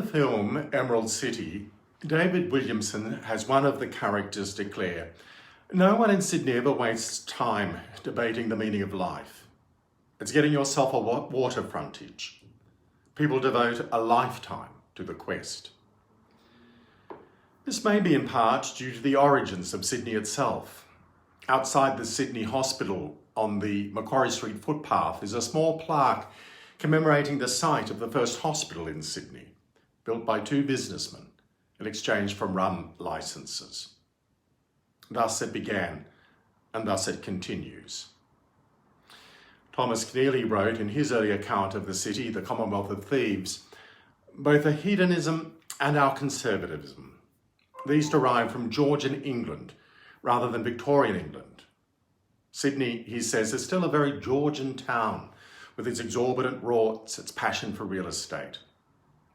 the film Emerald City, David Williamson has one of the characters declare, "No one in Sydney ever wastes time debating the meaning of life. It's getting yourself a water frontage. People devote a lifetime to the quest." This may be in part due to the origins of Sydney itself. Outside the Sydney Hospital on the Macquarie Street footpath is a small plaque commemorating the site of the first hospital in Sydney, built by two businessmen in exchange for rum licenses. Thus it began, and thus it continues. Thomas Keneally wrote in his early account of the city, The Commonwealth of Thieves, "Both a hedonism and our conservatism. These derive from Georgian England rather than Victorian England. Sydney," he says, "is still a very Georgian town with its exorbitant rorts, its passion for real estate.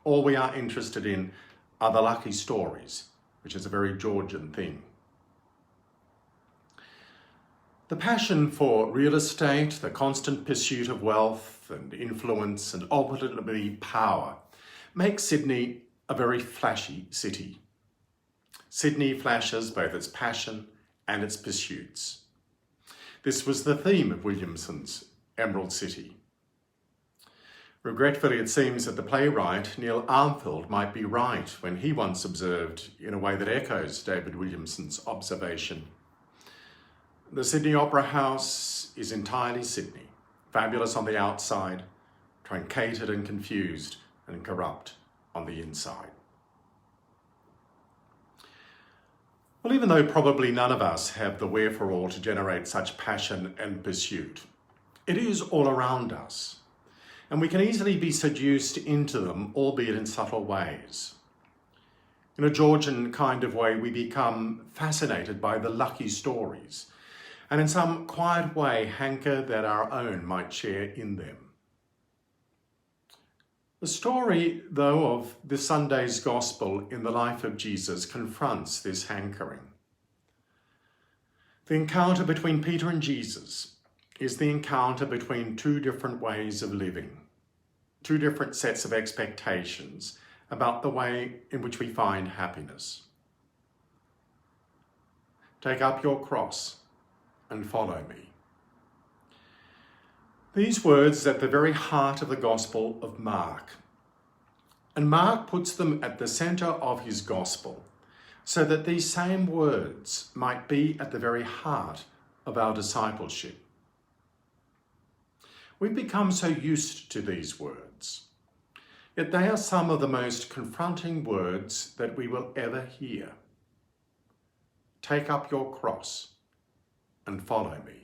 All we are interested in are the lucky stories, which is a very Georgian thing." The passion for real estate, the constant pursuit of wealth and influence and ultimately power makes Sydney a very flashy city. Sydney flashes both its passion and its pursuits. This was the theme of Williamson's Emerald City. Regretfully, it seems that the playwright Neil Armfield might be right when he once observed, in a way that echoes David Williamson's observation, "The Sydney Opera House is entirely Sydney, fabulous on the outside, truncated and confused and corrupt on the inside." Well, even though probably none of us have the wherefore to generate such passion and pursuit, it is all around us, and we can easily be seduced into them, albeit in subtle ways. In a Georgian kind of way, we become fascinated by the lucky stories, and in some quiet way hanker that our own might share in them. The story, though, of this Sunday's Gospel in the life of Jesus confronts this hankering. The encounter between Peter and Jesus is the encounter between two different ways of living, two different sets of expectations about the way in which we find happiness. "Take up your cross and follow me." These words are at the very heart of the Gospel of Mark. And Mark puts them at the centre of his Gospel so that these same words might be at the very heart of our discipleship. We've become so used to these words, yet they are some of the most confronting words that we will ever hear. Take up your cross and follow me.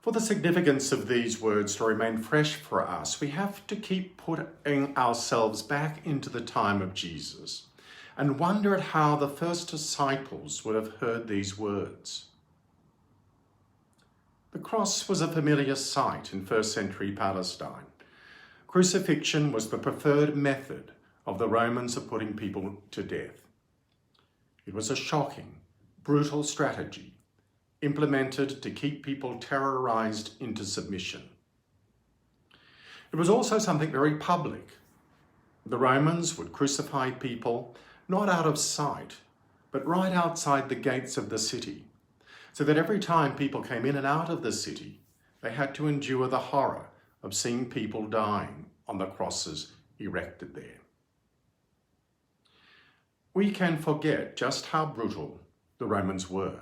For the significance of these words to remain fresh for us, we have to keep putting ourselves back into the time of Jesus and wonder at how the first disciples would have heard these words. The cross was a familiar sight in first century Palestine. Crucifixion was the preferred method of the Romans of putting people to death. It was a shocking, brutal strategy implemented to keep people terrorized into submission. It was also something very public. The Romans would crucify people not out of sight, but right outside the gates of the city, so that every time people came in and out of the city, they had to endure the horror of seeing people dying on the crosses erected there. We can forget just how brutal the Romans were.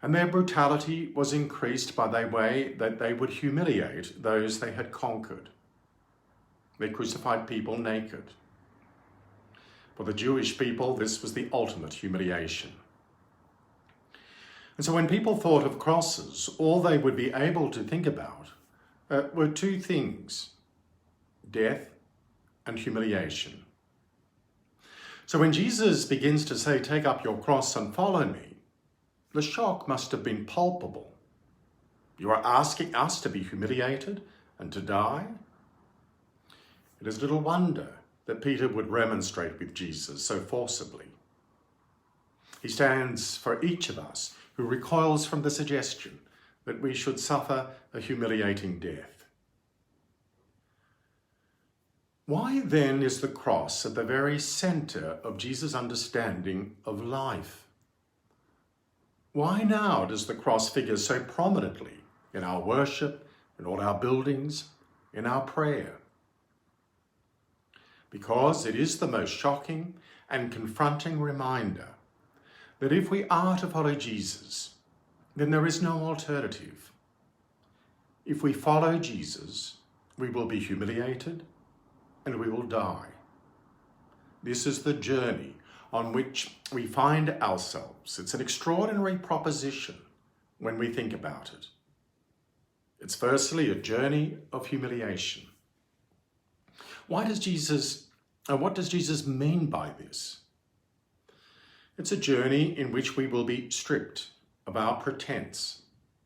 And their brutality was increased by the way that they would humiliate those they had conquered. They crucified people naked. For the Jewish people, this was the ultimate humiliation. And so when people thought of crosses, all they would be able to think about were two things: death and humiliation. So when Jesus begins to say, "Take up your cross and follow me," the shock must have been palpable. You are asking us to be humiliated and to die? It is little wonder that Peter would remonstrate with Jesus so forcibly. He stands for each of us who recoils from the suggestion that we should suffer a humiliating death. Why then is the cross at the very center of Jesus' understanding of life? Why now does the cross figure so prominently in our worship, in all our buildings, in our prayer? Because it is the most shocking and confronting reminder that if we are to follow Jesus, then there is no alternative. If we follow Jesus, we will be humiliated and we will die. This is the journey on which we find ourselves. It's an extraordinary proposition when we think about it. It's firstly a journey of humiliation. What does Jesus mean by this? It's a journey in which we will be stripped of our pretense,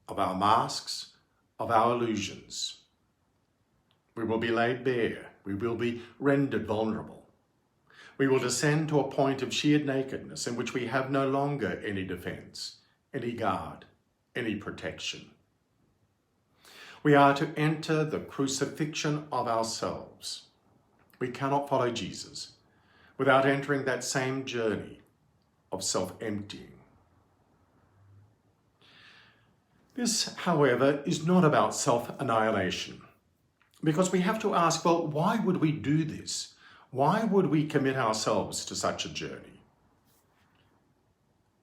of our masks, of our illusions. We will be laid bare. We will be rendered vulnerable. We will descend to a point of sheer nakedness in which we have no longer any defense, any guard, any protection. We are to enter the crucifixion of ourselves. We cannot follow Jesus without entering that same journey of self-emptying. This, however, is not about self-annihilation, because we have to ask, well, why would we do this? Why would we commit ourselves to such a journey?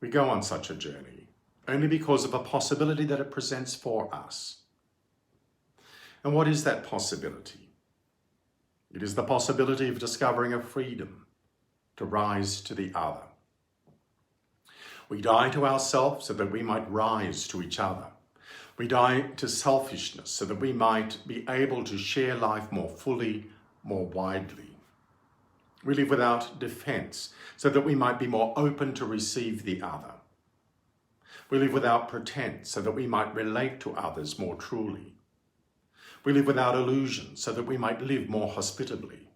We go on such a journey only because of a possibility that it presents for us. And what is that possibility? It is the possibility of discovering a freedom to rise to the other. We die to ourselves so that we might rise to each other. We die to selfishness so that we might be able to share life more fully, more widely. We live without defense so that we might be more open to receive the other. We live without pretense so that we might relate to others more truly. We live without illusion so that we might live more hospitably.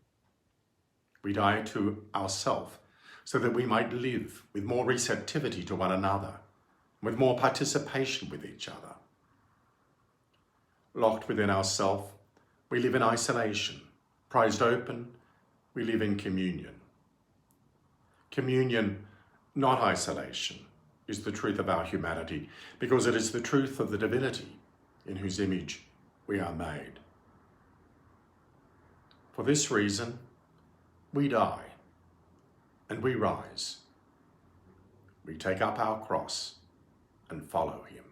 We die to ourself so that we might live with more receptivity to one another, with more participation with each other. Locked within ourself, we live in isolation. Prized open, we live in communion. Communion, not isolation, is the truth of our humanity, because it is the truth of the divinity in whose image we are made. For this reason, we die and we rise. We take up our cross and follow him.